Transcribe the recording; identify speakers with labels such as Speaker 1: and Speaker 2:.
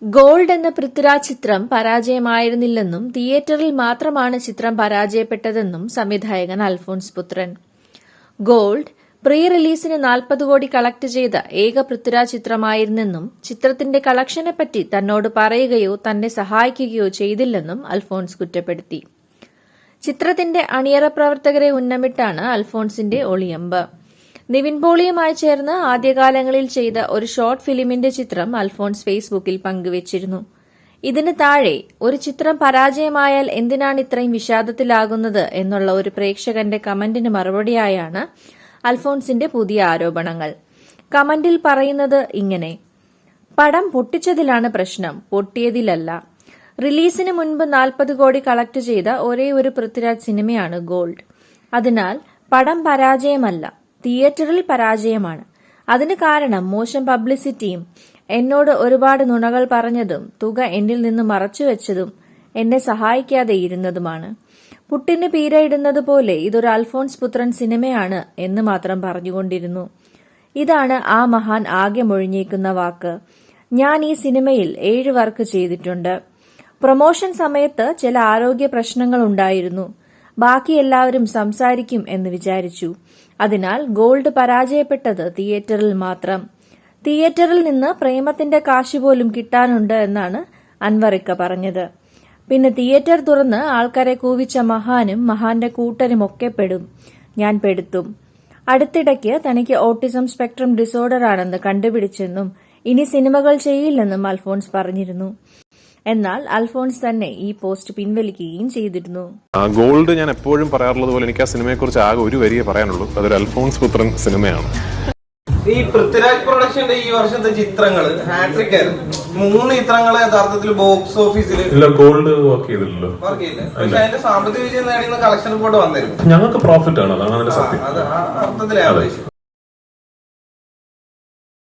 Speaker 1: Gold എന്ന പൃഥ്വിരാജ് ചിത്രം പരാജയമായിരുന്നില്ലെന്നും തിയേറ്ററിൽ മാത്രമാണ് ചിത്രം പരാജയപ്പെട്ടതെന്നും സംവിധായകൻ അൽഫോൺസ് പുത്രൻ. ഗോൾഡ് പ്രീ റിലീസിന് 40 കോടി കളക്ട് ചെയ്ത ഏക പൃഥ്വിരാജ് ചിത്രമായിരുന്നെന്നും ചിത്രത്തിന്റെ കളക്ഷനെപ്പറ്റി തന്നോട് പറയുകയോ തന്നെ സഹായിക്കുകയോ ചെയ്തില്ലെന്നും അൽഫോൺസ് കുറ്റപ്പെടുത്തി. ചിത്രത്തിന്റെ അണിയറ പ്രവർത്തകരെ ഉന്നമിട്ടാണ് അൽഫോൺസിന്റെ ഒളിയമ്പ്. നിവിൻ പോളിയുമായി ചേർന്ന് ആദ്യകാലങ്ങളിൽ ചെയ്ത ഒരു ഷോർട്ട് ഫിലിമിന്റെ ചിത്രം അൽഫോൺസ് ഫേസ്ബുക്കിൽ പങ്കുവച്ചിരുന്നു. ഇതിന് താഴെ ഒരു ചിത്രം പരാജയമായാൽ എന്തിനാണ് ഇത്രയും വിഷാദത്തിലാകുന്നത് എന്നുള്ള ഒരു പ്രേക്ഷകന്റെ കമന്റിന് മറുപടിയായാണ് അൽഫോൺസിന്റെ പുതിയ ആരോപണങ്ങൾ. കമന്റിൽ പറയുന്നത് ഇങ്ങനെ: പടം പൊട്ടിച്ചതിലാണ് പ്രശ്നം, പൊട്ടിയതിലല്ല. റിലീസിന് മുൻപ് 40 കോടി കളക്ട് ചെയ്ത ഒരേ ഒരു പൃഥ്വിരാജ് സിനിമയാണ് ഗോൾഡ്. അതിനാൽ പടം പരാജയമല്ല, തിയേറ്ററിൽ പരാജയമാണ്. അതിന് കാരണം മോശം പബ്ലിസിറ്റിയും എന്നോട് ഒരുപാട് നുണകൾ പറഞ്ഞതും തുക എന്നിൽ നിന്ന് മറച്ചുവെച്ചതും എന്നെ സഹായിക്കാതെ ഇരുന്നതുമാണ്. പുട്ടിന് പീരയിടുന്നത് പോലെ ഇതൊരു അൽഫോൺസ് പുത്രൻ സിനിമയാണ് എന്ന് മാത്രം പറഞ്ഞുകൊണ്ടിരുന്നു. ഇതാണ് ആ മഹാൻ ആകെ മൊഴിഞ്ഞേക്കുന്ന വാക്ക്. ഞാൻ ഈ സിനിമയിൽ 7 വർക്ക് ചെയ്തിട്ടുണ്ട്. പ്രൊമോഷൻ സമയത്ത് ചില ആരോഗ്യ പ്രശ്നങ്ങൾ ഉണ്ടായിരുന്നു. ബാക്കി എല്ലാവരും സംസാരിക്കും എന്ന് വിചാരിച്ചു. അതിനാൽ ഗോൾഡ് പരാജയപ്പെട്ടത് തിയേറ്ററിൽ മാത്രം. തിയേറ്ററിൽ നിന്ന് പ്രേമത്തിന്റെ കാശ് പോലും കിട്ടാനുണ്ട് എന്നാണ് അൻവറിക്ക പറഞ്ഞത്. പിന്നെ തിയേറ്റർ തുറന്ന് ആൾക്കാരെ കൂവിച്ച മഹാനും മഹാന്റെ കൂട്ടരും ഒക്കെ പെടും, ഞാൻ പെടുത്തും. അടുത്തിടയ്ക്ക് തനിക്ക് ഓട്ടിസം സ്പെക്ട്രം ഡിസോർഡർ ആണെന്ന് കണ്ടുപിടിച്ചെന്നും ഇനി സിനിമകൾ ചെയ്യില്ലെന്നും അൽഫോൺസ് പറഞ്ഞിരുന്നു. എന്നാൽ അൽഫോൺസ് തന്നെ ഈ പോസ്റ്റ് പിൻവലിക്കുകയും ചെയ്തിരുന്നു.
Speaker 2: ഗോൾഡ് ഞാൻ എപ്പോഴും പറയാറുള്ളത് പോലെ എനിക്ക് ആ സിനിമയെക്കുറിച്ച് ആകെ ഒരു വരിയെ പറയാനുള്ളൂ, അതൊരു അൽഫോൺസ് പുത്രൻ സിനിമയാണ്.
Speaker 3: ഈ പൃഥ്വിരാജ് പ്രൊഡക്ഷന്റെ ഈ വർഷത്തെ ചിത്രങ്ങൾ ഹാട്രിക് ആയിരുന്നു. 3 ചിത്രങ്ങൾ യഥാർത്ഥത്തിൽ ബോക്സ് ഓഫീസിൽ
Speaker 2: ഗോൾഡ് വർക്ക് ചെയ്തില്ലല്ലോ,
Speaker 3: പക്ഷെ അതിന്റെ സാമ്പത്തിക വിജയം നേടിയെന്ന് കളക്ഷൻ റിപ്പോർട്ട് വന്നിരുന്നു.
Speaker 2: ഞങ്ങൾക്ക് പ്രോഫിറ്റ് ആണ്, അതാണ് അതിന്റെ സത്യം.
Speaker 3: അത് ആ അർത്ഥത്തിലാണ്.